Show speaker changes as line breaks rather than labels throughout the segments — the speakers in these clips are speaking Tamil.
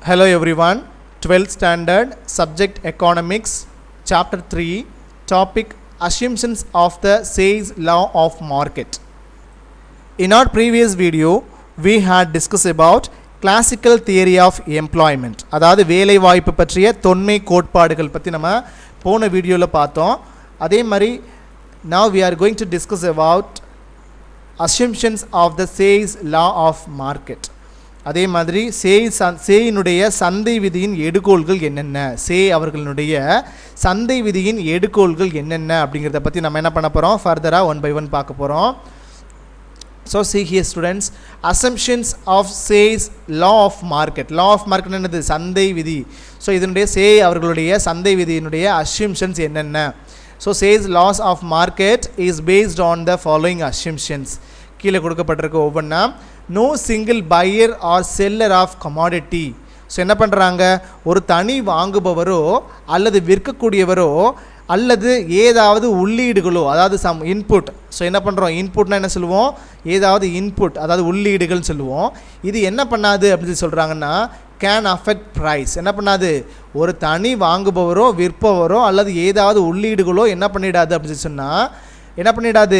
Hello everyone, 12th standard, subject economics, chapter 3, topic assumptions of the Say's law of market. In our previous video, we had discussed about classical theory of employment. அதாவது வேலை வாய்ப்பு பற்றிய தொன்மை கோட்பாடுகள் பற்றி நம்ம போன வீடியோவில் பார்த்தோம். அதே மாதிரி now we are going to discuss about assumptions of the Say's law of market. அதே மாதிரி சேயினுடைய சந்தை விதியின் எடுகோள்கள் என்னென்ன, அவர்களுடைய சந்தை விதியின் எடுகோள்கள் என்னென்ன அப்படிங்கிறத பற்றி நம்ம என்ன பண்ண போகிறோம், ஃபர்தராக ஒன் பை ஒன் பார்க்க போகிறோம். So see here students, assumptions of Say's law of market. law of market என்னது, சந்தை விதி. ஸோ இதனுடைய அவர்களுடைய சந்தை விதியினுடைய assumptions என்னென்ன. So Say's laws of market is based on the following assumptions. கீழே கொடுக்கப்பட்டிருக்க ஒவ்வொன்றா. No single buyer or seller of commodity. So என்ன பண்ணுறாங்க, ஒரு தனி வாங்குபவரோ அல்லது விற்கக்கூடியவரோ அல்லது ஏதாவது உள்ளீடுகளோ, அதாவது சம் இன்புட். ஸோ என்ன பண்ணுறோம், இன்புட்னா என்ன சொல்லுவோம், ஏதாவது இன்புட் அதாவது உள்ளீடுகள்னு சொல்லுவோம். இது என்ன பண்ணாது அப்படின்னு சொல்கிறாங்கன்னா கேன் அஃபெக்ட் ப்ரைஸ். என்ன பண்ணாது, ஒரு தனி வாங்குபவரோ விற்பவரோ அல்லது ஏதாவது உள்ளீடுகளோ என்ன பண்ணிடாது அப்படின்னு சொன்னால் என்ன பண்ணிடாது,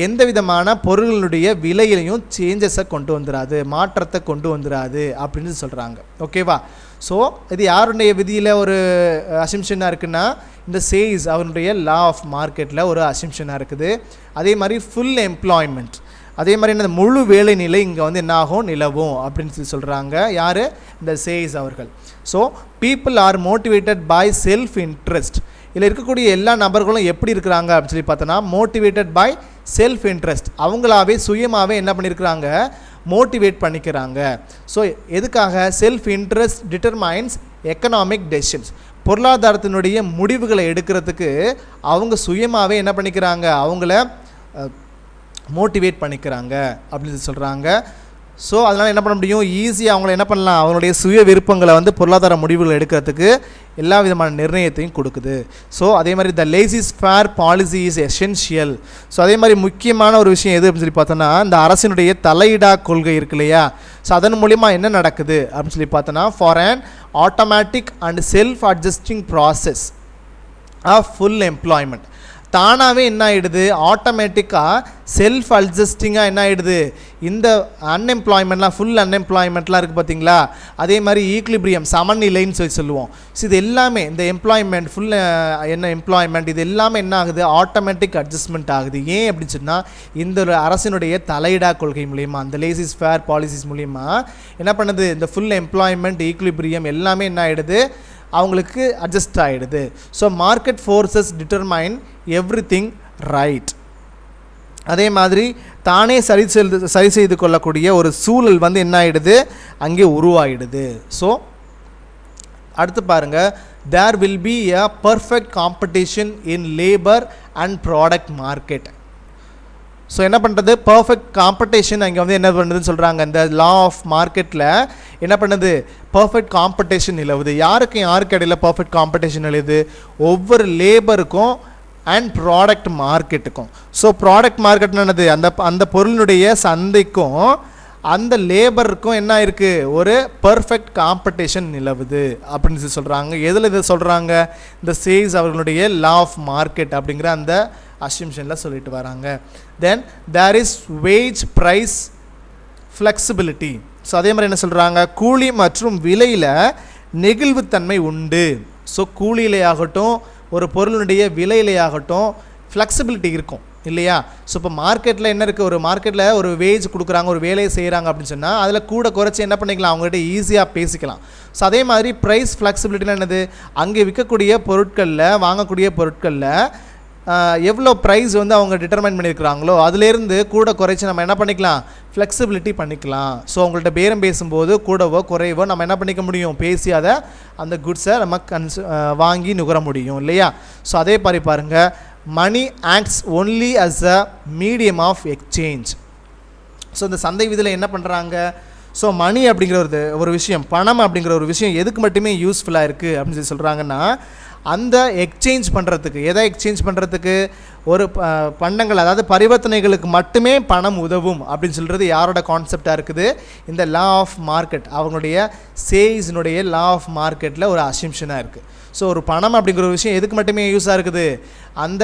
எந்த விதமான பொருள்களுடைய விலையிலையும் சேஞ்சஸை கொண்டு வந்துடாது, மாற்றத்தை கொண்டு வந்துடாது அப்படின்னு சொல்கிறாங்க. ஓகேவா. ஸோ இது யாருடைய விதியில் ஒரு அசம்ஷனாக இருக்குன்னா இந்த சேஸ் அவனுடைய லா ஆஃப் மார்க்கெட்டில் ஒரு அசம்ஷனாக இருக்குது. அதே மாதிரி ஃபுல் எம்ப்ளாய்மெண்ட், அதே மாதிரி என்ன முழு வேலை நிலை இங்கே வந்து என்ன ஆகும், நிலவும் அப்படின்னு சொல்கிறாங்க. யார், இந்த சேஸ் அவர்கள். So people are motivated by self interest. இதில் இருக்கக்கூடிய எல்லா நபர்களும் எப்படி இருக்கிறாங்க அப்படின்னு சொல்லி பார்த்தோன்னா மோட்டிவேட்டட் பை செல்ஃப் இன்ட்ரெஸ்ட். அவங்களாவே சுயமாகவே என்ன பண்ணியிருக்கிறாங்க, மோட்டிவேட் பண்ணிக்கிறாங்க. ஸோ எதுக்காக, self interest determines economic decisions. பொருளாதாரத்தினுடைய முடிவுகளை எடுக்கிறதுக்கு அவங்க சுயமாகவே என்ன பண்ணிக்கிறாங்க, அவங்கள மோட்டிவேட் பண்ணிக்கிறாங்க அப்படின்னு சொல்கிறாங்க. ஸோ அதனால் என்ன பண்ண முடியும், ஈஸியாக அவங்கள என்ன பண்ணலாம், அவங்களுடைய சுய விருப்பங்களை வந்து பொருளாதார முடிவுகளை எடுக்கிறதுக்கு எல்லா விதமான நிர்ணயத்தையும் கொடுக்குது. ஸோ அதே மாதிரி the laissez faire policy is essential. So அதே மாதிரி முக்கியமான ஒரு விஷயம் எது அப்படின்னு சொல்லி பார்த்தோன்னா இந்த அரசினுடைய தலையிடா கொள்கை இருக்கு இல்லையா. ஸோ அதன் மூலிமா என்ன நடக்குது அப்படின்னு சொல்லி பார்த்தோன்னா for an automatic and self adjusting process of full employment. தானாகவே என்ன ஆகிடுது, ஆட்டோமேட்டிக்காக செல்ஃப் அட்ஜஸ்டிங்காக என்ன ஆகிடுது, இந்த அன்எம்ப்ளாய்மெண்ட்லாம் ஃபுல் அன்எம்ப்ளாய்மெண்ட்லாம் இருக்குது பார்த்தீங்களா, அதே மாதிரி ஈக்லிபிரியம் சமநிலைன்னு சொல்லுவோம். ஸோ இது எல்லாமே இந்த எம்ப்ளாய்மெண்ட் ஃபுல் என்ன எம்ப்ளாய்மெண்ட் இது எல்லாமே என்ன ஆகுது, ஆட்டோமேட்டிக் அட்ஜஸ்ட்மெண்ட் ஆகுது. ஏன் அப்படின்னு சொன்னால் இந்த அரசினுடைய தலையிடா கொள்கை மூலிமா, அந்த லேசிஸ் ஃபேர் பாலிசிஸ் மூலிமா என்ன பண்ணுது, இந்த ஃபுல் எம்ப்ளாய்மெண்ட் ஈக்லிபிரியம் எல்லாமே என்ன ஆகிடுது, அவங்களுக்கு அட்ஜஸ்ட் ஆகிடுது. So market forces determine everything right. அதே மாதிரி தானே சரி செய்து கொள்ளக்கூடிய ஒரு சூழல் வந்து என்ன ஆகிடுது, அங்கே உருவாகிடுது. ஸோ அடுத்து பாருங்கள், there will be a perfect competition in labour and product market. So என்ன பண்ணுறது, பர்ஃபெக்ட் காம்படிஷன் அங்கே வந்து என்ன பண்ணுறதுன்னு சொல்கிறாங்க. இந்த லா ஆஃப் மார்க்கெட்டில் என்ன பண்ணுது, பர்ஃபெக்ட் காம்படிஷன் நிலவுது. யாருக்கு இடையில் பர்ஃபெக்ட் காம்படிஷன் நிலவுது, ஒவ்வொரு லேபருக்கும் அண்ட் ப்ராடக்ட் மார்க்கெட்டுக்கும். ஸோ ப்ராடக்ட் மார்க்கெட் என்னது, அந்த பொருளினுடைய சந்தைக்கும் அந்த லேபருக்கும் என்ன இருக்குது, ஒரு பர்ஃபெக்ட் காம்படிஷன் நிலவுது அப்படின்னு சொல்கிறாங்க. எதில் இதை சொல்கிறாங்க, இந்த சேஸ் அவர்களுடைய லா ஆஃப் மார்க்கெட் அப்படிங்கிற அந்த அசம்ஷனில் சொல்லிட்டு வராங்க. Then there is wage price flexibility. So அதே மாதிரி என்ன சொல்கிறாங்க, கூலி மற்றும் விலையில் நெகிழ்வுத்தன்மை உண்டு. ஸோ கூலியிலேயாகட்டும் ஒரு பொருளுடைய விலையிலேயாகட்டும் ஃப்ளெக்சிபிலிட்டி இருக்கும் இல்லையா. ஸோ இப்போ மார்க்கெட்டில் என்ன இருக்குது, ஒரு மார்க்கெட்டில் ஒரு வேஜ் கொடுக்குறாங்க, ஒரு வேலையை செய்கிறாங்க அப்படின்னு சொன்னால் அதில் கூட குறைச்சி என்ன பண்ணிக்கலாம், அவங்ககிட்ட ஈஸியாக பேசிக்கலாம். ஸோ அதே மாதிரி ப்ரைஸ் ஃப்ளெக்சிபிலிட்டினா என்னது, அங்கே விற்கக்கூடிய பொருட்களில் வாங்கக்கூடிய பொருட்களில் எவ்வளோ ப்ரைஸ் வந்து அவங்க டிட்டர்மைன் பண்ணியிருக்கிறாங்களோ அதுலேருந்து கூட குறைச்சி நம்ம என்ன பண்ணிக்கலாம், ஃப்ளெக்சிபிலிட்டி பண்ணிக்கலாம். ஸோ அவங்கள்ட்ட பேரம் பேசும்போது கூடவோ குறைவோ நம்ம என்ன பண்ணிக்க முடியும், பேசி அதை அந்த குட்ஸை நம்ம வாங்கி நுகர முடியும் இல்லையா. ஸோ அதே மாதிரி பாருங்கள், money acts only as a medium of exchange. So இந்த சந்தை விதியில் என்ன பண்ணுறாங்க, ஸோ மணி அப்படிங்கிற ஒரு விஷயம், பணம் அப்படிங்கிற ஒரு விஷயம் எதுக்கு மட்டுமே யூஸ்ஃபுல்லாக இருக்குது அப்படின்னு சொல்கிறாங்கன்னா அந்த எக்ஸ்சேஞ்ச் பண்ணுறதுக்கு, எதை எக்ஸ்சேஞ்ச் பண்ணுறதுக்கு, ஒரு பண்டங்கள் அதாவது பரிவர்த்தனைகளுக்கு மட்டுமே பணம் உதவும் அப்படின்னு சொல்கிறது யாரோட கான்செப்டாக இருக்குது? இந்த லா ஆஃப் மார்க்கெட், அவங்களுடைய சேல்ஸினுடைய லா ஆஃப் மார்க்கெட்டில் ஒரு அசம்ஷனாக இருக்குது. ஸோ ஒரு பணம் அப்படிங்கிற ஒரு விஷயம் எதுக்கு மட்டுமே யூஸாக இருக்குது? அந்த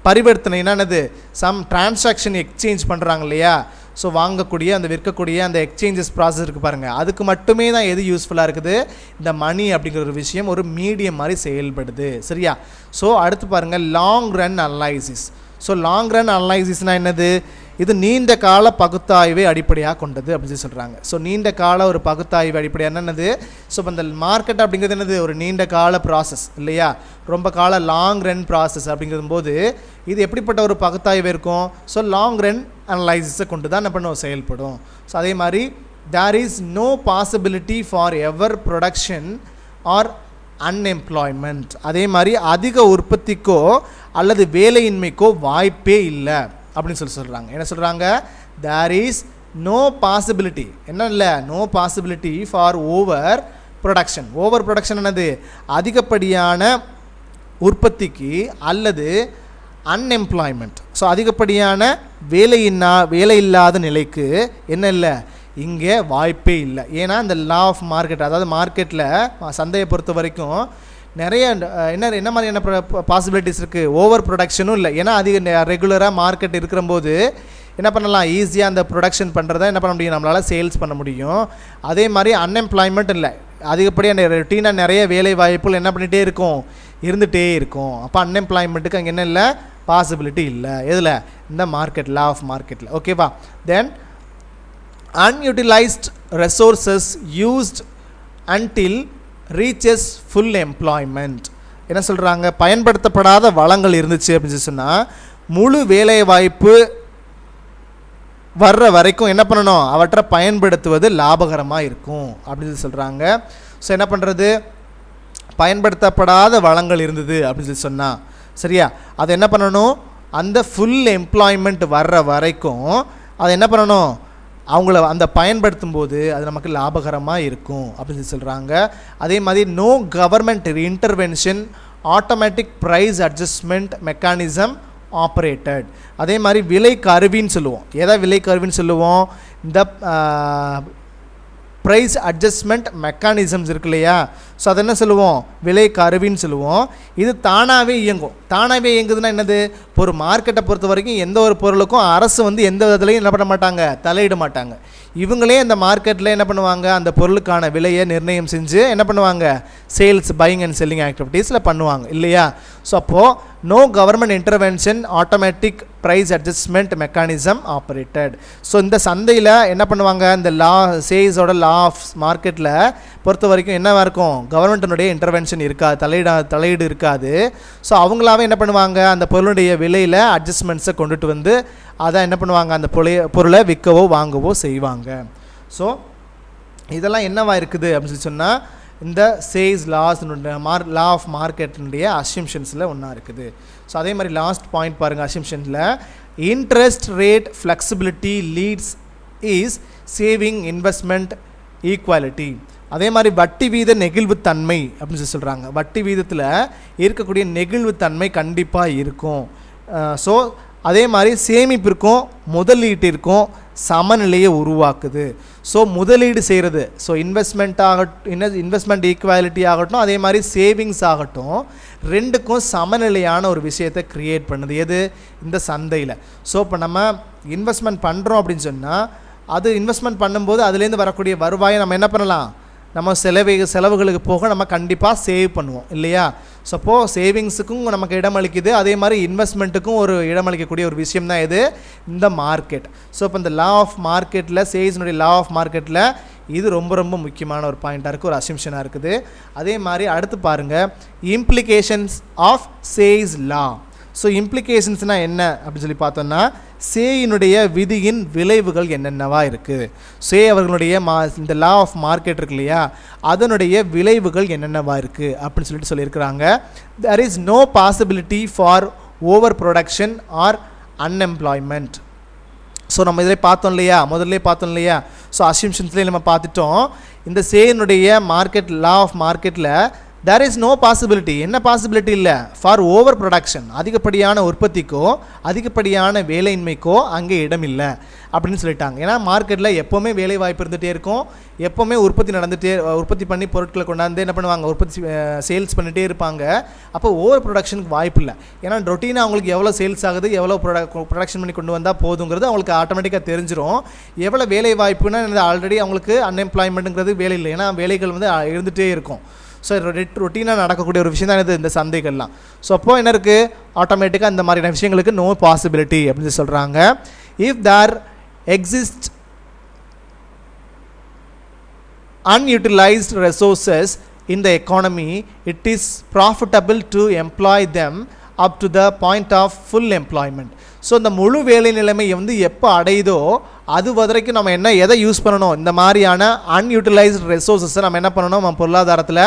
பரிவர்த்தனை என்னது, சம் டிரான்சாக்ஷன் எக்ஸ்சேஞ்ச் பண்ணுறாங்க இல்லையா, ஸோ வாங்கக்கூடிய அந்த விற்கக்கூடிய அந்த எக்ஸ்சேஞ்சஸ் ப்ராசஸ் இருக்குது பாருங்கள், அதுக்கு மட்டுமே தான் எது யூஸ்ஃபுல்லாக இருக்குது? இந்த மணி அப்படிங்கிற ஒரு விஷயம் ஒரு மீடியம் மாதிரி செயல்படுது. சரியா? ஸோ அடுத்து பாருங்கள் long run analysis. So long run அனலைசிஸ்னால் என்னது? இது நீண்ட கால பகுத்தாய்வை அடிப்படையாக கொண்டது அப்படின்னு சொல்கிறாங்க. ஸோ நீண்ட கால ஒரு பகுத்தாய்வு அடிப்படையாக என்னது? ஸோ இப்போ இந்த மார்க்கெட் அப்படிங்கிறது என்னது? ஒரு நீண்ட கால ப்ராசஸ் இல்லையா, ரொம்ப கால லாங் ரன் ப்ராசஸ் அப்படிங்கும் போது இது எப்படிப்பட்ட ஒரு பகுத்தாய்வு இருக்கும்? ஸோ லாங் ரன் அனலைசிஸை கொண்டு தான் என்ன பண்ணுவோம்? செயல்படும். ஸோ அதே மாதிரி there is no possibility for over production or unemployment. அதே மாதிரி அதிக உற்பத்திக்கோ அல்லது வேலையின்மைக்கோ வாய்ப்பே இல்லை அப்படின்னு சொல்கிறாங்க. என்ன சொல்கிறாங்க? தேர் இஸ் நோ பாசிபிலிட்டி, என்ன இல்லை, no possibility for over production. Over production என்னது? அதிகப்படியான உற்பத்திக்கு அல்லது அன்எம்ப்ளாய்மெண்ட், ஸோ அதிகப்படியான வேலை இல்லாத நிலைக்கு என்ன இல்லை, இங்கே வாய்ப்பே இல்லை. ஏன்னா இந்த லா ஆஃப் மார்க்கெட், அதாவது மார்க்கெட்டில் சந்தையை பொறுத்த வரைக்கும் நிறைய என்ன மாதிரியான பாசிபிலிட்டிஸ் இருக்குது? ஓவர் ப்ரொடக்ஷனும் இல்லை, ஏன்னா அதிக ரெகுலராக மார்க்கெட் இருக்கிறம்போது என்ன பண்ணலாம், ஈஸியாக அந்த ப்ரொடக்ஷன் பண்ணுறதை என்ன பண்ண முடியும், நம்மளால் சேல்ஸ் பண்ண முடியும். அதே மாதிரி அன்எம்ப்ளாய்மெண்ட் இல்லை, அதிகப்படியாக ரொட்டீனாக நிறைய வேலை வாய்ப்புகள் என்ன பண்ணிகிட்டே இருக்கும், இருந்துகிட்டே இருக்கும். அப்போ அன்எம்ப்ளாய்மெண்ட்டுக்கு அங்கே என்ன இல்லை, பாசிபிலிட்டி இல்லை. எதில்? இந்த மார்க்கெட், லா ஆஃப் மார்க்கெட்டில். ஓகேவா? தென் unutilized resources used until reaches full employment. என்ன சொல்கிறாங்க? பயன்படுத்தப்படாத வளங்கள் இருந்துச்சு அப்படின்னு சொன்னால் முழு வேலை வாய்ப்பு வர்ற வரைக்கும் என்ன பண்ணணும், அவற்றை பயன்படுத்துவது லாபகரமாக இருக்கும் அப்படின்னு சொல்கிறாங்க. ஸோ என்ன பண்ணுறது, பயன்படுத்தப்படாத வளங்கள் இருந்தது அப்படின்னு சொல்லி சொன்னால் சரியா, அது என்ன பண்ணணும், அந்த ஃபுல் எம்ப்ளாய்மெண்ட் வர்ற வரைக்கும் அதை என்ன பண்ணணும், அவங்கள அந்த பயன்படுத்தும் போது அது நமக்கு லாபகரமாக இருக்கும் அப்படின்னு சொல்கிறாங்க. அதே மாதிரி no government intervention automatic price adjustment mechanism operated. அதே மாதிரி விலை கருவின்னு சொல்லுவோம். எதை விலை கருவின்னு சொல்லுவோம், இந்த ப்ரைஸ் அட்ஜஸ்ட்மெண்ட் மெக்கானிசம்ஸ் இருக்கு இல்லையா, ஸோ அதை என்ன சொல்லுவோம், விலை கருவின்னு சொல்லுவோம். இது தானாகவே இயங்கும். தானாகவே இயங்குதுன்னா என்னது, இப்போ ஒரு மார்க்கெட்டை பொறுத்த வரைக்கும் எந்த ஒரு பொருளுக்கும் அரசு எந்த விதத்துலையும் என்ன பண்ண மாட்டாங்க, தலையிட மாட்டாங்க. இவங்களே அந்த மார்க்கெட்டில் என்ன பண்ணுவாங்க, அந்த பொருளுக்கான விலையை நிர்ணயம் செஞ்சு என்ன பண்ணுவாங்க, சேல்ஸ் பையிங் அண்ட் செல்லிங் ஆக்டிவிட்டீஸில் பண்ணுவாங்க இல்லையா. ஸோ அப்போது no government intervention automatic price adjustment mechanism operated. So இந்த சந்தையில் என்ன பண்ணுவாங்க, இந்த சேல்ஸோட லா ஆஃப் மார்க்கெட்டில் பொறுத்த வரைக்கும் என்னவாக இருக்கும், கவர்மெண்ட்டினுடைய இன்டர்வென்ஷன் இருக்காது, தலையீடு இருக்காது. ஸோ அவங்களாவே என்ன பண்ணுவாங்க, அந்த பொருளுடைய விலையில் அட்ஜஸ்ட்மெண்ட்ஸை கொண்டுட்டு வந்து அதை என்ன பண்ணுவாங்க, அந்த பொருளை விற்கவோ வாங்கவோ செய்வாங்க. ஸோ இதெல்லாம் என்னவா இருக்குது அப்படின்னு சொல்லி சொன்னால் இந்த சேல்ஸ் லா ஆஃப் மார்க்கெட்டினுடைய அசம்ஷன்ஸில் ஒன்றா இருக்குது. ஸோ அதே மாதிரி லாஸ்ட் பாயிண்ட் பாருங்கள், அசம்ஷன்ஸில் interest rate flexibility leads is saving investment equality. அதே மாதிரி வட்டி வீத நெகிழ்வுத்தன்மை அப்படின்னு சொல்லி சொல்கிறாங்க. வட்டி வீதத்தில் இருக்கக்கூடிய நெகிழ்வுத்தன்மை கண்டிப்பாக இருக்கும். ஸோ அதே மாதிரி சேமிப்பிற்கும் முதலீட்டிற்கும் சமநிலையை உருவாக்குது. ஸோ முதலீடு செய்கிறது, ஸோ இன்வெஸ்ட்மெண்ட் ஈக்குவாலிட்டி ஆகட்டும், அதே மாதிரி சேவிங்ஸ் ஆகட்டும், ரெண்டுக்கும் சமநிலையான ஒரு விஷயத்தை க்ரியேட் பண்ணுது. எது, இந்த சந்தையில். ஸோ இப்போ நம்ம இன்வெஸ்ட்மெண்ட் பண்ணுறோம் அப்படின்னு சொன்னால் அது இன்வெஸ்ட்மெண்ட் பண்ணும்போது அதுலேருந்து வரக்கூடிய வருவாயை நம்ம என்ன பண்ணலாம், நம்ம செலவுகளுக்கு போக நம்ம கண்டிப்பாக சேவ் பண்ணுவோம் இல்லையா. ஸோ அப்போது சேவிங்ஸுக்கும் நமக்கு இடமளிக்குது, அதே மாதிரி இன்வெஸ்ட்மெண்ட்டுக்கும் ஒரு இடமளிக்கக்கூடிய ஒரு விஷயம் தான் இது, இந்த மார்க்கெட். ஸோ இப்போ இந்த லா ஆஃப் மார்க்கெட்டில், சேல்ஸினுடைய லா ஆஃப் மார்க்கெட்டில் இது ரொம்ப ரொம்ப முக்கியமான ஒரு பாயிண்ட்டாக இருக்குது, ஒரு அசம்ஷனாக இருக்குது. அதே மாதிரி அடுத்து பாருங்கள், இம்ப்ளிகேஷன்ஸ் ஆஃப் சேல்ஸ் லா. ஸோ இம்ப்ளிகேஷன்ஸ்னால் என்ன அப்படின்னு சொல்லி பார்த்தோன்னா, சேயினுடைய விதியின் விளைவுகள் என்னென்னவா இருக்குது, அவர்களுடைய இந்த லா ஆஃப் மார்க்கெட் இருக்கு இல்லையா, அதனுடைய விளைவுகள் என்னென்னவா இருக்குது அப்படின்னு சொல்லியிருக்கிறாங்க. there is no possibility for over production or unemployment. So நம்ம இதில் பார்த்தோம் இல்லையா, முதல்ல பார்த்தோம் இல்லையா. ஸோ அசம்ஷன்ஸ்லேயே நம்ம பார்த்துட்டோம், இந்த சேயினுடைய மார்க்கெட் லா ஆஃப் மார்க்கெட்டில் தேர் இஸ் நோ பாசிபிலிட்டி, என்ன பாசிபிலிட்டி இல்லை, ஃபார் ஓவர் ப்ரொடக்ஷன், அதிகப்படியான உற்பத்திக்கோ அதிகப்படியான வேலையின்மைக்கோ அங்கே இடம் இல்லை அப்படின்னு சொல்லிட்டாங்க. ஏன்னா மார்க்கெட்டில் எப்போவுமே வேலை வாய்ப்பு இருந்துகிட்டே இருக்கும், எப்போவுமே உற்பத்தி பண்ணி பொருட்களை கொண்டாந்து என்ன பண்ணுவாங்க, சேல்ஸ் பண்ணிகிட்டே இருப்பாங்க. அப்போ ஓவர் ப்ரொடக்ஷனுக்கு வாய்ப்பு இல்லை. ஏன்னா ரொட்டீனாக அவங்களுக்கு எவ்வளோ சேல்ஸ் ஆகுது, எவ்வளோ ப்ரொடக்ஷன் பண்ணி கொண்டு வந்தால் போதுங்கிறது அவங்களுக்கு ஆட்டோமேட்டிக்காக தெரிஞ்சிடும். எவ்வளோ வேலை வாய்ப்புன்னா ஆல்ரெடி அவங்களுக்கு அன்எம்ப்ளாய்மெண்ட்டுங்கிறது வேலை இல்லை, ஏன்னா வேலைகள் வந்து இருந்துகிட்டே இருக்கும். ஸோ ரொட்டீனாக நடக்கக்கூடிய ஒரு விஷயம் தான் இது இந்த சந்தைகள்லாம். ஸோ அப்போது என்ன இருக்குது, ஆட்டோமேட்டிக்காக இந்த மாதிரியான விஷயங்களுக்கு நோ பாசிபிலிட்டி அப்படின்னு சொல்கிறாங்க. If there exist unutilized resources in the economy, it is profitable to employ them up to the point of full employment. So இந்த முழு வேலை நிலைமை வந்து எப்போ அடையுதோ அது வரைக்கும் நம்ம எதை யூஸ் பண்ணணும், இந்த மாதிரியான அன்யூட்டிலைஸ்டு ரெசோர்ஸஸை நம்ம என்ன பண்ணணும், நம்ம பொருளாதாரத்தில்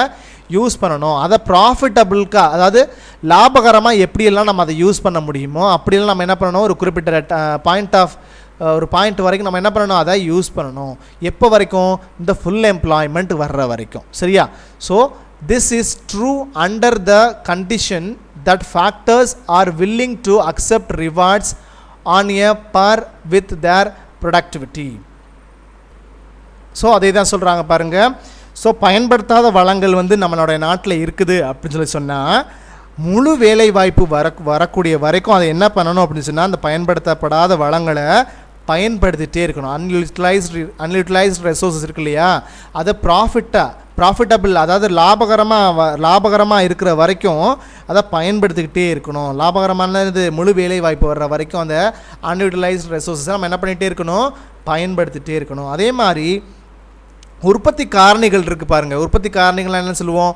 யூஸ் பண்ணணும். அதை ப்ராஃபிட்டபிள்காக, அதாவது லாபகரமாக எப்படியெல்லாம் நம்ம அதை யூஸ் பண்ண முடியுமோ அப்படியெல்லாம் நம்ம என்ன பண்ணணும், ஒரு குறிப்பிட்ட பாயிண்ட் வரைக்கும் நம்ம என்ன பண்ணணும், அதை யூஸ் பண்ணணும். எப்போ வரைக்கும், இந்த ஃபுல் எம்ப்ளாய்மெண்ட் வர்ற வரைக்கும். சரியா? So this is true under the condition that factors are willing to accept rewards on a par with their productivity. So அதே தான் சொல்கிறாங்க பாருங்கள். ஸோ பயன்படுத்தாத வளங்கள் வந்து நம்மளோட நாட்டில் இருக்குது அப்படின்னு சொன்னால் முழு வேலை வாய்ப்பு வரக்கூடிய வரைக்கும் அதை என்ன பண்ணணும் அப்படின்னு சொன்னால் அந்த பயன்படுத்தப்படாத வளங்களை பயன்படுத்திகிட்டே இருக்கணும். அன்யூட்டிலைஸ்டு ரெசோர்ஸஸ் இருக்கு இல்லையா, அதை ப்ராஃபிட்டபிள், அதாவது லாபகரமாக இருக்கிற வரைக்கும் அதை பயன்படுத்திக்கிட்டே இருக்கணும். லாபகரமானது முழு வேலை வாய்ப்பு வர்ற வரைக்கும் அந்த அன்யூட்டிலைஸ்டு ரெசோர்ஸஸை நம்ம என்ன பண்ணிகிட்டே இருக்கணும், பயன்படுத்திகிட்டே இருக்கணும். அதே மாதிரி உற்பத்தி காரணிகள் இருக்குது பாருங்கள். உற்பத்தி காரணிகள் என்ன சொல்லுவோம்,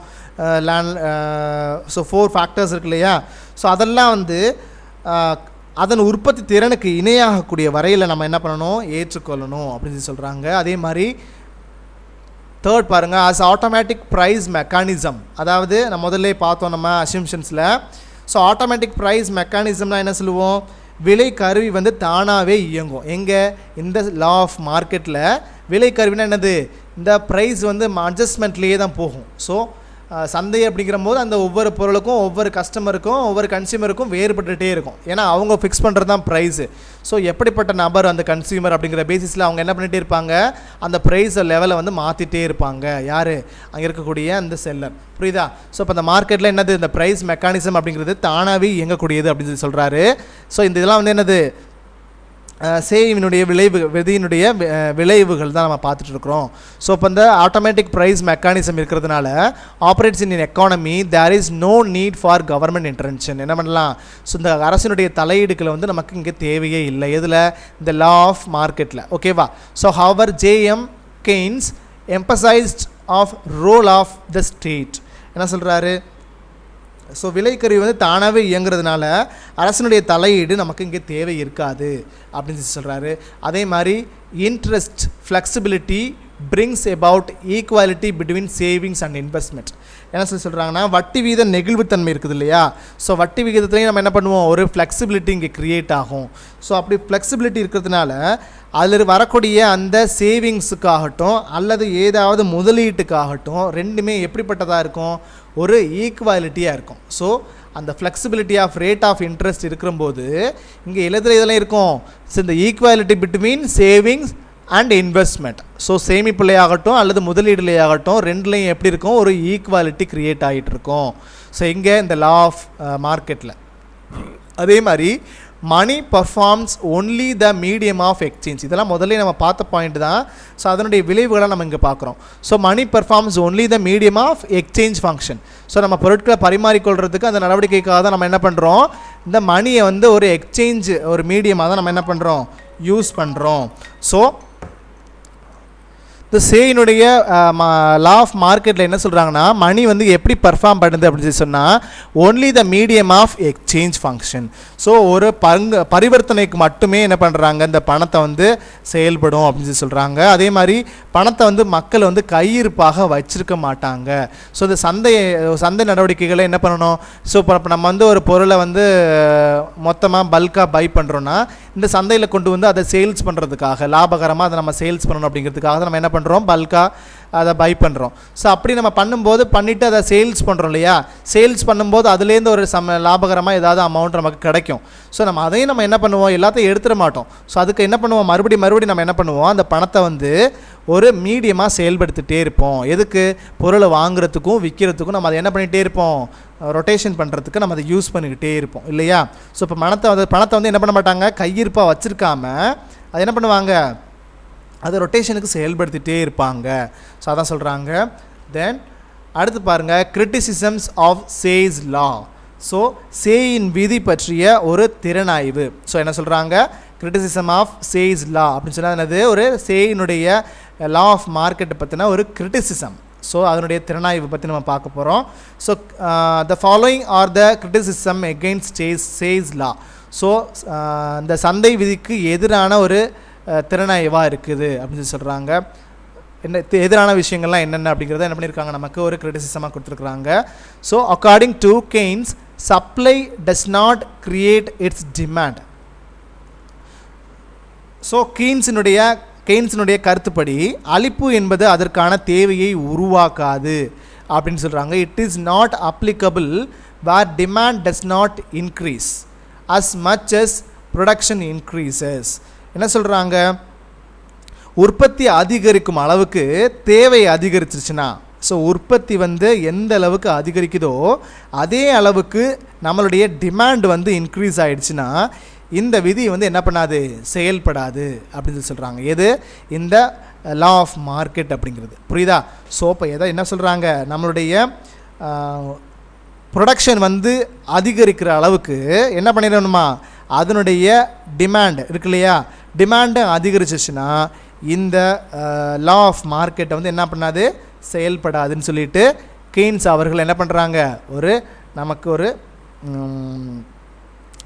ஸோ 4 ஃபேக்டர்ஸ் இருக்கு இல்லையா. ஸோ அதெல்லாம் வந்து அதன் உற்பத்தி திறனுக்கு இணையாகக்கூடிய வரையில் நம்ம என்ன பண்ணணும், ஏற்றுக்கொள்ளணும் அப்படின்னு சொல்கிறாங்க. அதே மாதிரி தேர்ட் பாருங்கள், ஆஸ் ஆட்டோமேட்டிக் ப்ரைஸ் மெக்கானிசம், அதாவது நம்ம முதல்ல பார்த்தோம் நம்ம அசம்ஷன்ஸில். ஸோ ஆட்டோமேட்டிக் ப்ரைஸ் மெக்கானிசம்னால் என்ன சொல்லுவோம், விலை கருவி வந்து தானாகவே இயங்கும். எங்கே, இந்த லா ஆஃப் மார்க்கெட்டில் விலை கருவினா என்னது, இந்த ப்ரைஸ் வந்து அட்ஜஸ்ட்மெண்ட்லேயே தான் போகும். ஸோ சந்தை அப்படிங்கிற போது அந்த ஒவ்வொரு பொருளுக்கும் ஒவ்வொரு கஸ்டமருக்கும் ஒவ்வொரு கன்சியூமருக்கும் வேறுபட்டுகிட்டே இருக்கும். ஏன்னா அவங்க ஃபிக்ஸ் பண்ணுறது தான் ப்ரைஸு. ஸோ எப்படிப்பட்ட நபர் அந்த கன்சியூமர் அப்படிங்கிற பேசிஸில் அவங்க என்ன பண்ணிகிட்டே இருப்பாங்க, அந்த ப்ரைஸ் லெவலை வந்து மாற்றிட்டே இருப்பாங்க. யார், அங்கே இருக்கக்கூடிய அந்த செல்லர். புரியுதா? ஸோ இப்போ இந்த மார்க்கெட்டில் என்னது, இந்த ப்ரைஸ் மெக்கானிசம் அப்படிங்கிறது தானாகவே இயங்கக்கூடியது அப்படின்னு சொல்லி சொல்கிறாரு. ஸோ இந்த இதெல்லாம் வந்து என்னது, சேவினுடைய விதியினுடைய விளைவுகள் தான் நம்ம பார்த்துட்டு இருக்கிறோம். ஸோ இப்போ இந்த ஆட்டோமேட்டிக் ப்ரைஸ் மெக்கானிசம் இருக்கிறதுனால operates in economy there is no need for government intervention. என்ன பண்ணலாம், ஸோ இந்த அரசினுடைய தலையீடுகளை வந்து நமக்கு இங்கே தேவையே இல்லை. எதில், இந்த லா ஆஃப் மார்க்கெட்டில். ஓகேவா? So our J.M. Keynes emphasized of role of the state. என்ன சொல்கிறாரு, ஸோ விலைக்கருவி வந்து தானாகவே இயங்குறதுனால அரசனுடைய தலையீடு நமக்கு இங்கே தேவை இருக்காது அப்படின்னு சொல்கிறாரு. அதே மாதிரி interest flexibility brings about equality between savings and investment. என்ன சொல்கிறாங்கன்னா, வட்டி வீத நெகிழ்வுத்தன்மை இருக்குது இல்லையா. ஸோ வட்டி விகிதத்துலேயும் நம்ம என்ன பண்ணுவோம், ஒரு ஃப்ளெக்சிபிலிட்டி இங்கே க்ரியேட் ஆகும். ஸோ அப்படி ஃப்ளெக்சிபிலிட்டி இருக்கிறதுனால அதில் வரக்கூடிய அந்த சேவிங்ஸுக்காகட்டும் அல்லது ஏதாவது முதலீட்டுக்காகட்டும் ரெண்டுமே எப்படிப்பட்டதாக இருக்கும், ஒரு ஈக்குவாலிட்டியாக இருக்கும். ஸோ அந்த flexibility of rate of interest இருக்கிறபோது இங்கே இதெல்லாம் இருக்கும். ஸோ இந்த equality between savings and investment. So சேமிப்புலையாகட்டும் அல்லது முதலீடுலையாகட்டும் ரெண்டுலேயும் எப்படி இருக்கும், ஒரு ஈக்குவாலிட்டி க்ரியேட் ஆகிட்டு இருக்கும். ஸோ இங்கே இந்த லா ஆஃப் மார்க்கெட்டில். அதே மாதிரி money performs only the medium of exchange. இதெல்லாம் முதல்ல நம்ம பார்த்த பாயிண்ட் தான். ஸோ அதனுடைய விளைவுகளை நம்ம இங்கே பார்க்குறோம். So money performs only the medium of exchange function. So நம்ம பொருட்களை பரிமாறிக்கொள்கிறதுக்கு அந்த நடவடிக்கைக்காக தான் நம்ம என்ன பண்ணுறோம், இந்த மணியை வந்து ஒரு எக்ஸ்சேஞ்ச் ஒரு மீடியமாக தான் நம்ம என்ன பண்ணுறோம், யூஸ் பண்ணுறோம். ஸோ இந்த சேயினுடைய லா ஆஃப் மார்க்கெட்டில் என்ன சொல்கிறாங்கன்னா, மணி வந்து எப்படி பர்ஃபார்ம் பண்ணுது அப்படின்னு சொல்லி சொன்னால் only the medium of exchange function. So ஒரு பரிவர்த்தனைக்கு மட்டுமே என்ன பண்ணுறாங்க, இந்த பணத்தை வந்து செயல்படும் அப்படின்னு சொல்லி சொல்கிறாங்க. அதே மாதிரி பணத்தை வந்து மக்கள் வந்து கையிருப்பாக வச்சிருக்க மாட்டாங்க. ஸோ இந்த சந்தை நடவடிக்கைகளை என்ன பண்ணணும், ஸோ இப்போ நம்ம வந்து ஒரு பொருளை வந்து மொத்தமாக பல்காக பை பண்ணுறோன்னா இந்த சந்தையில் கொண்டு வந்து அதை சேல்ஸ் பண்ணுறதுக்காக லாபகரமாக அதை நம்ம சேல்ஸ் பண்ணணும் அப்படிங்கிறதுக்காக நம்ம என்ன பண்ணுறோம், பல்காக அதை பை பண்ணுறோம். ஸோ அப்படி நம்ம பண்ணும்போது பண்ணிவிட்டு அதை சேல்ஸ் பண்ணுறோம் இல்லையா, சேல்ஸ் பண்ணும்போது அதுலேருந்து ஒரு லாபகரமாக ஏதாவது அமௌண்ட் நமக்கு கிடைக்கும். ஸோ நம்ம அதையும் நம்ம என்ன பண்ணுவோம், எல்லாத்தையும் எடுத்துட மாட்டோம். ஸோ அதுக்கு என்ன பண்ணுவோம், மறுபடியும் நம்ம என்ன பண்ணுவோம், அந்த பணத்தை வந்து ஒரு மீடியமாக செயல்படுத்திகிட்டே இருப்போம். எதுக்கு, பொருளை வாங்குறதுக்கும் விற்கிறதுக்கும் நம்ம அதை என்ன பண்ணிகிட்டே இருப்போம், ரொட்டேஷன் பண்ணுறதுக்கு நம்ம அதை யூஸ் பண்ணிக்கிட்டே இருப்போம் இல்லையா. ஸோ இப்போ பணத்தை வந்து என்ன பண்ண மாட்டாங்க, கையிருப்பாக வச்சுருக்காம அது என்ன பண்ணுவாங்க, அதை ரொட்டேஷனுக்கு செயல்படுத்திகிட்டே இருப்பாங்க. ஸோ அதான் சொல்கிறாங்க. தென் அடுத்து பாருங்கள், criticisms of Say's law. So சேயின் விதி பற்றிய ஒரு திறனாய்வு. ஸோ என்ன சொல்கிறாங்க, கிரிட்டிசிசம் ஆஃப் சேஸ் லா அப்படின்னு சொன்னால் என்னது, ஒரு சேயினுடைய லா ஆஃப் மார்க்கெட்டை பற்றின ஒரு கிரிட்டிசிசம். ஸோ அதனுடைய திறனாய்வு பற்றி நம்ம பார்க்க போகிறோம். So the following R the criticism against chase law. So இந்த சந்தை விதிக்கு எதிரான ஒரு திறனாய்வாக இருக்குது அப்படின்னு சொல்கிறாங்க. என்ன எதிரான விஷயங்கள்லாம் என்னென்ன அப்படிங்கிறத என்ன பண்ணியிருக்காங்க, நமக்கு ஒரு கிரிட்டிசிசமாக கொடுத்துருக்குறாங்க. So according to Keynes, supply does not create its demand. So கெய்ன்ஸினுடைய கருத்துப்படி அளிப்பு என்பது அதற்கான தேவையை உருவாக்காது அப்படின்னு சொல்கிறாங்க. It is not applicable where demand does not increase as much as production increases. என்ன சொல்கிறாங்க, உற்பத்தி அதிகரிக்கும் அளவுக்கு தேவை அதிகரிச்சிருச்சுன்னா, ஸோ உற்பத்தி வந்து எந்த அளவுக்கு அதிகரிக்குதோ அதே அளவுக்கு நம்மளுடைய டிமாண்ட் வந்து இன்க்ரீஸ் ஆகிடுச்சுன்னா இந்த விதி வந்து என்ன பண்ணாது, செயல்படாது அப்படின்னு சொல்கிறாங்க. எது, இந்த லா ஆஃப் மார்க்கெட் அப்படிங்கிறது. புரியுதா. ஸோ இப்போ என்ன சொல்கிறாங்க, நம்மளுடைய ப்ரொடக்ஷன் வந்து அதிகரிக்கிற அளவுக்கு என்ன பண்ணிடணுமா, அதனுடைய டிமாண்ட் இருக்கு இல்லையா, டிமாண்டை அதிகரிச்சிச்சுன்னா இந்த லா ஆஃப் மார்க்கெட்டை வந்து என்ன பண்ணாது, செயல்படாதுன்னு சொல்லிட்டு கெய்ன்ஸ் அவர்கள் என்ன பண்ணுறாங்க, நமக்கு ஒரு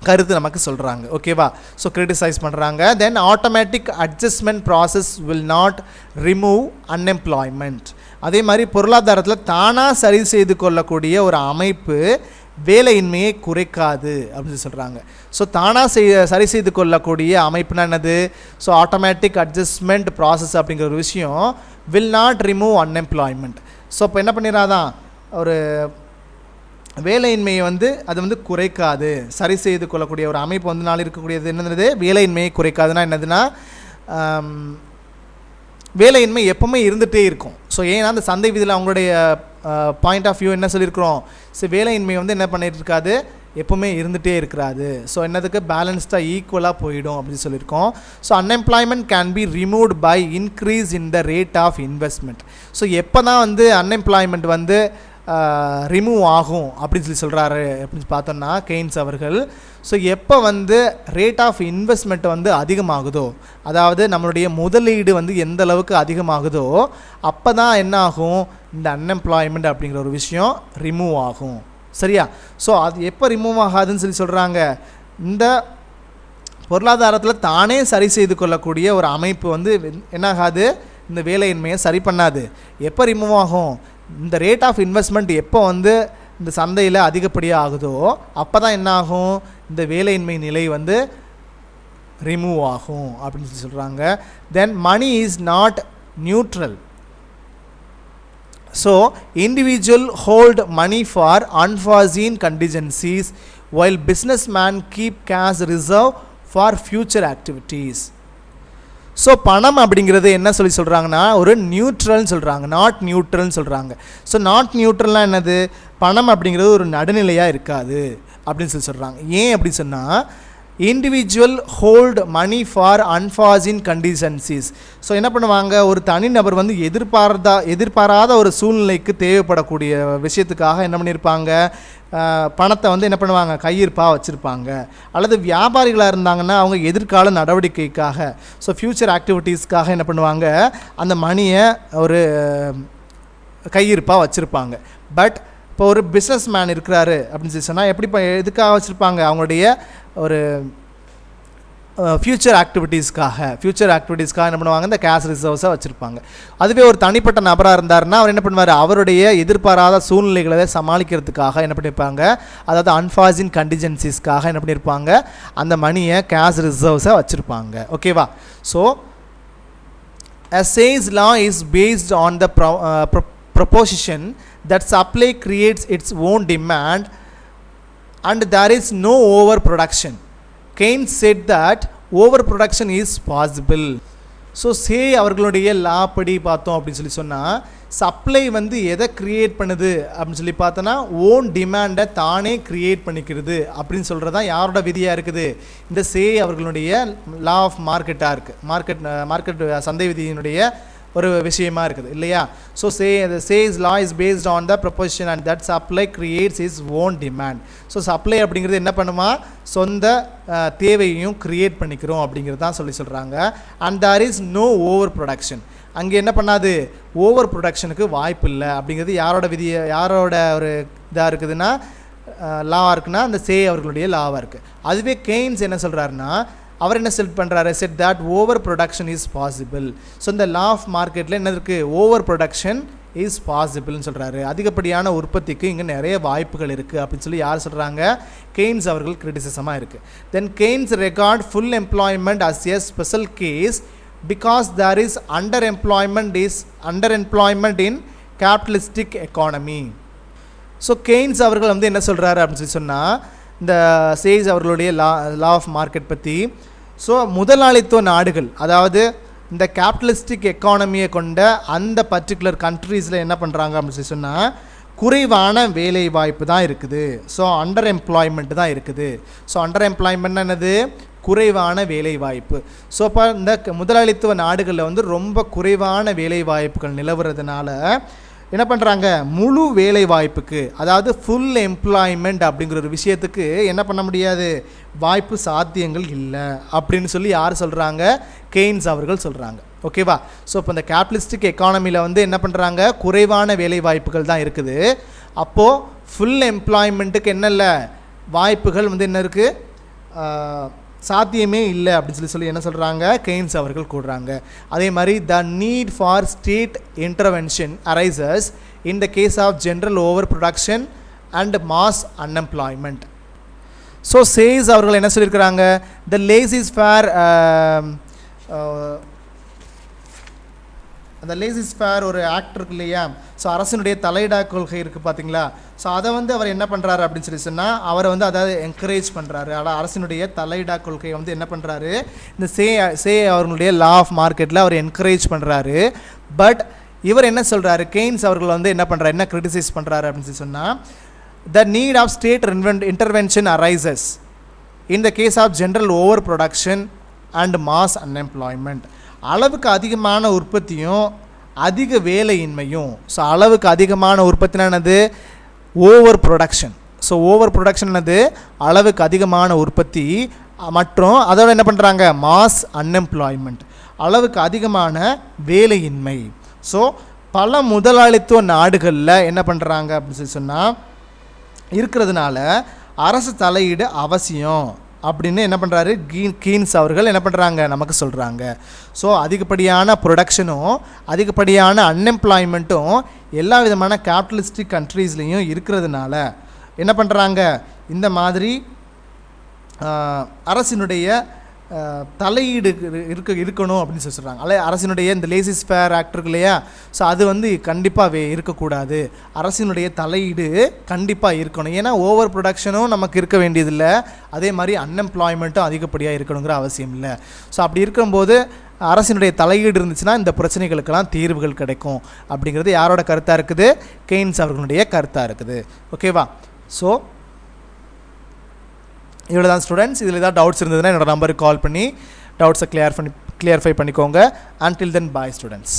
கருத்து நமக்கு சொல்கிறாங்க. ஓகேவா. ஸோ கிரிட்டிசைஸ் பண்ணுறாங்க. Then automatic adjustment process will not remove unemployment. அதே மாதிரி பொருளாதாரத்தில் தானாக சரி செய்து கொள்ளக்கூடிய ஒரு அமைப்பு வேலையின்மையை குறைக்காது அப்படின்னு சொல்கிறாங்க. ஸோ தானாக சரி செய்து கொள்ளக்கூடிய அமைப்புனா என்னது, ஸோ ஆட்டோமேட்டிக் அட்ஜஸ்ட்மெண்ட் ப்ராசஸ் அப்படிங்கிற ஒரு விஷயம் will not remove unemployment. So இப்போ என்ன பண்ணிடாதான், ஒரு வேலையின்மையை வந்து அது வந்து குறைக்காது, சரி செய்து கொள்ளக்கூடிய ஒரு அமைப்பு வந்து நாள் இருக்கக்கூடியது என்னது, வேலையின்மையை குறைக்காதுன்னா என்னதுன்னா, வேலையின்மை எப்போவுமே இருந்துகிட்டே இருக்கும். ஸோ ஏன்னா அந்த சந்தை விதியில் அவங்களுடைய பாயிண்ட் ஆஃப் வியூ என்ன சொல்லியிருக்கிறோம், ஸோ வேலையின்மை வந்து என்ன பண்ணிட்டு இருக்காது, எப்போவுமே இருந்துகிட்டே இருக்கிறாது. ஸோ என்னதுக்கு பேலன்ஸ்டாக ஈக்குவலாக போயிடும் அப்படின்னு சொல்லியிருக்கோம். So unemployment can be removed by increase in the rate of investment. So எப்போ தான் வந்து அன்எம்ப்ளாய்மெண்ட் வந்து ரிமூவ் ஆகும் அப்படின்னு சொல்கிறாரு அப்படின்னு பார்த்தோன்னா கெய்ன்ஸ் அவர்கள். ஸோ எப்போ வந்து ரேட் ஆஃப் இன்வெஸ்ட்மெண்ட் வந்து அதிகமாகுதோ, அதாவது நம்மளுடைய முதலீடு வந்து எந்த அளவுக்கு அதிகமாகுதோ அப்போ தான் என்ன ஆகும், இந்த அன்எம்ப்ளாய்மெண்ட் அப்படிங்கிற ஒரு விஷயம் ரிமூவ் ஆகும். சரியா. ஸோ அது எப்போ ரிமூவ் ஆகாதுன்னு சொல்கிறாங்க, இந்த பொருளாதாரத்தில் தானே சரி செய்து கொள்ளக்கூடிய ஒரு அமைப்பு வந்து என்னாகாது, இந்த வேலையின்மையை சரி பண்ணாது. எப்போ ரிமூவ் ஆகும், இந்த ரேட் ஆஃப் இன்வெஸ்ட்மெண்ட் எப்போ வந்து இந்த சந்தையில் அதிகப்படியாக ஆகுதோ அப்போ தான் என்ன ஆகும், இந்த வேலையின்மை நிலை வந்து ரிமூவ் ஆகும் அப்படின்னு சொல்கிறாங்க. Then money is not neutral. So individual hold money for unforeseen contingencies while business man keep cash reserve for future activities. So பணம் அப்படிங்கிறது என்ன சொல்கிறாங்கன்னா, ஒரு நியூட்ரல்னு சொல்கிறாங்க, நாட் நியூட்ரல்னு சொல்கிறாங்க. ஸோ நாட் நியூட்ரல்னால் என்னது, பணம் அப்படிங்கிறது ஒரு நடுநிலையாக இருக்காது அப்படின்னு சொல்கிறாங்க. ஏன் அப்படின்னு சொன்னால், individual hold money for unforeseen contingencies. So என்ன பண்ணுவாங்க, ஒரு தனிநபர் வந்து எதிர்பாராத ஒரு சூழ்நிலைக்கு தேவைப்படக்கூடிய விஷயத்துக்காக என்ன பண்ணியிருப்பாங்க, பணத்தை வந்து என்ன பண்ணுவாங்க, கையிருப்பாக வச்சுருப்பாங்க. அல்லது வியாபாரிகளாக இருந்தாங்கன்னா அவங்க எதிர்கால நடவடிக்கைக்காக, ஸோ ஃப்யூச்சர் ஆக்டிவிட்டீஸ்க்காக என்ன பண்ணுவாங்க, அந்த மணியை ஒரு கையிருப்பாக வச்சுருப்பாங்க. பட் இப்போ ஒரு பிஸ்னஸ் மேன் இருக்கிறாரு அப்படின்னு சொன்னால் எப்படி எதுக்காக வச்சுருப்பாங்க, அவங்களுடைய ஒரு ஃப்யூச்சர் ஆக்டிவிட்டீஸ்க்காக என்ன பண்ணுவாங்க, இந்த கேஷ் ரிசர்வ்ஸாக வச்சுருப்பாங்க. அதுவே ஒரு தனிப்பட்ட நபராக இருந்தாருன்னா அவர் என்ன பண்ணுவார், அவருடைய எதிர்பாராத சூழ்நிலைகளை சமாளிக்கிறதுக்காக என்ன பண்ணியிருப்பாங்க, அதாவது அன்ஃபார்சீன் கண்டிஜென்சிஸ்க்காக என்ன பண்ணியிருப்பாங்க, அந்த மணியை கேஷ் ரிசர்வ்ஸாக வச்சுருப்பாங்க. ஓகேவா. So A Say's law is based on the proposition that supply creates its own demand and there is no overproduction. Keynes said that overproduction is possible. So say அவர்களுடைய லா படி பார்த்தோம் அப்படின்னு சொன்னால் சப்ளை வந்து எதை க்ரியேட் பண்ணுது அப்படின்னு சொல்லி பார்த்தோன்னா ஓன் டிமாண்டை தானே க்ரியேட் பண்ணிக்கிறது அப்படின்னு சொல்கிறது தான் யாரோட விதியாக இருக்குது, இந்த சே அவர்களுடைய லா ஆஃப் மார்க்கெட்டாக இருக்குது. மார்க்கெட் சந்தை விதியினுடைய ஒரு விஷயமா இருக்குது இல்லையா. So chase law is based on the proposition and that supply creates is own demand. So supply அப்படிங்கிறது என்ன பண்ணுமா, சொந்த தேவையையும் க்ரியேட் பண்ணிக்கிறோம் அப்படிங்கிறது தான் சொல்கிறாங்க. And there is no over production. அங்கே என்ன பண்ணாது, ஓவர் ப்ரொடக்ஷனுக்கு வாய்ப்பு இல்லை அப்படிங்கிறது யாரோட விதியை, யாரோட ஒரு இதாக இருக்குதுன்னா லாவாக இருக்குன்னா அந்த சே அவர்களுடைய லாவாக இருக்குது. அதுவே கெய்ன்ஸ் என்ன சொல்கிறாருன்னா, அவர் என்ன செட் பண்ணுறாரு, set that over production is possible. So இந்த லா ஆஃப் மார்க்கெட்டில் என்ன இருக்குது, ஓவர் ப்ரொடக்ஷன் இஸ் பாசிபிள்னு சொல்கிறாரு. அதிகப்படியான உற்பத்திக்கு இங்கே நிறைய வாய்ப்புகள் இருக்குது அப்படின்னு சொல்லி யார் சொல்கிறாங்க, கெய்ன்ஸ் அவர்கள் கிரிட்டிசிசமாக இருக்குது. Then Keynes regard full employment as a special case because there is under employment in capitalistic economy. So Keynes அவர்கள் வந்து என்ன சொல்கிறாரு அப்படின்னு சொல்லி சொன்னால், இந்த சேஸ் அவர்களுடைய லா ஆஃப் மார்க்கெட் பற்றி, ஸோ முதலாளித்துவ நாடுகள், அதாவது இந்த கேபிட்டலிஸ்டிக் எக்கானமியை கொண்ட அந்த பர்டிகுலர் கண்ட்ரீஸில் என்ன பண்ணுறாங்க அப்படின்னு சொல்லி சொன்னால் குறைவான வேலை வாய்ப்பு தான் இருக்குது. ஸோ அண்டர் எம்ப்ளாய்மெண்ட் தான் இருக்குது. ஸோ அண்டர் எம்ப்ளாய்மெண்ட் என்னது, குறைவான வேலை வாய்ப்பு. ஸோ இப்போ இந்த முதலாளித்துவ நாடுகளில் வந்து ரொம்ப குறைவான வேலை வாய்ப்புகள் நிலவுறதுனால என்ன பண்ணுறாங்க, முழு வேலை வாய்ப்புக்கு, அதாவது ஃபுல் எம்ப்ளாய்மெண்ட் அப்படிங்கிற ஒரு விஷயத்துக்கு என்ன பண்ண முடியாது, வாய்ப்பு சாத்தியங்கள் இல்லை அப்படின்னு சொல்லி யார் சொல்கிறாங்க, கெய்ன்ஸ் அவர்கள் சொல்கிறாங்க. ஓகேவா. ஸோ இப்போ இந்த கேபிட்டலிஸ்டிக் எக்கானமியில் வந்து என்ன பண்ணுறாங்க, குறைவான வேலை வாய்ப்புகள் தான் இருக்குது. அப்போது ஃபுல் எம்ப்ளாய்மெண்ட்டுக்கு என்ன இல்லை, வாய்ப்புகள் வந்து என்ன இருக்குது, சாத்தியமே இல்லை அப்படின்னு சொல்லி என்ன சொல்கிறாங்க, கெய்ன்ஸ் அவர்கள் கூடுறாங்க. அதே மாதிரி the need for state intervention arises in the case of general over production and mass unemployment. So Say's அவர்கள் என்ன சொல்லியிருக்கிறாங்க, த லேசிஸ் ஃபேர், அந்த லேசிஸ் ஃபேர் ஒரு ஆக்ட் இருக்கு இல்லையா, ஸோ அரசினுடைய தலையிடா கொள்கை இருக்குது பார்த்தீங்களா. ஸோ அதை வந்து அவர் என்ன பண்ணுறாரு அப்படின்னு சொல்லி சொன்னால், அவரை வந்து அதாவது என்கரேஜ் பண்ணுறாரு. ஆனால் அரசினுடைய தலையிடா கொள்கையை வந்து என்ன பண்ணுறாரு, இந்த சே அவர்களுடைய லா ஆஃப் மார்க்கெட்டில் அவர் என்கரேஜ் பண்ணுறாரு. பட் இவர் என்ன சொல்கிறாரு, கெய்ன்ஸ் அவர்கள் வந்து என்ன பண்ணுறாரு, என்ன கிரிட்டிசைஸ் பண்ணுறாரு அப்படின்னு சொல்லி சொன்னால், the need of state intervention arises in the case of general over production and mass unemployment. அளவுக்கு அதிகமான உற்பத்தியும் அதிக வேலையின்மையும். ஸோ அளவுக்கு அதிகமான உற்பத்தினானது over production. So over production என்னது, அளவுக்கு அதிகமான உற்பத்தி மற்றும் அதோட என்ன பண்ணுறாங்க, மாஸ் அன்எம்ப்ளாய்மெண்ட், அளவுக்கு அதிகமான வேலையின்மை. ஸோ பல முதலாளித்துவ நாடுகளில் என்ன பண்ணுறாங்க அப்படின்னு சொல்லி சொன்னால் இருக்கிறதுனால அரசு தலையீடு அவசியம் அப்படின்னு என்ன பண்ணுறாரு, கெய்ன்ஸ் அவர்கள் என்ன பண்ணுறாங்க, நமக்கு சொல்கிறாங்க. ஸோ அதிகப்படியான ப்ரொடக்ஷனும் அதிகப்படியான அன்எம்ப்ளாய்மெண்ட்டும் எல்லா விதமான கேபிட்டலிஸ்டிக் கண்ட்ரீஸ்லேயும் இருக்கிறதுனால என்ன பண்ணுறாங்க, இந்த மாதிரி அரசினுடைய தலையீடு இருக்கணும் அப்படின்னு சொல்லி சொல்கிறாங்க. அல்ல அரசினுடைய இந்த லேசிஸ் ஃபேர் ஆக்ட் இருக்கு இல்லையா, ஸோ அது வந்து கண்டிப்பாக இருக்கக்கூடாது, அரசினுடைய தலையீடு கண்டிப்பாக இருக்கணும். ஏன்னா ஓவர் ப்ரொடக்ஷனும் நமக்கு இருக்க வேண்டியதில்லை, அதே மாதிரி அன்எம்ப்ளாய்மெண்ட்டும் அதிகப்படியாக இருக்கணுங்கிற அவசியம் இல்லை. ஸோ அப்படி இருக்கும்போது அரசினுடைய தலையீடு இருந்துச்சுன்னா இந்த பிரச்சனைகளுக்கெல்லாம் தீர்வுகள் கிடைக்கும் அப்படிங்கிறது யாரோட கருத்தாக இருக்குது, கெய்ன்ஸ் அவர்களுடைய கருத்தாக இருக்குது. ஓகேவா. ஸோ இவ்வளோ தான் ஸ்டூடெண்ட்ஸ். இதில் ஏதாவது டவுட்ஸ் இருந்ததுன்னா என்னோடய நம்பருக்கு கால் பண்ணி டவுட்ஸை கிளியர்ஃபை பண்ணிக்கோங்க. அன்டில் தென் பாய் ஸ்டூடெண்ட்ஸ்.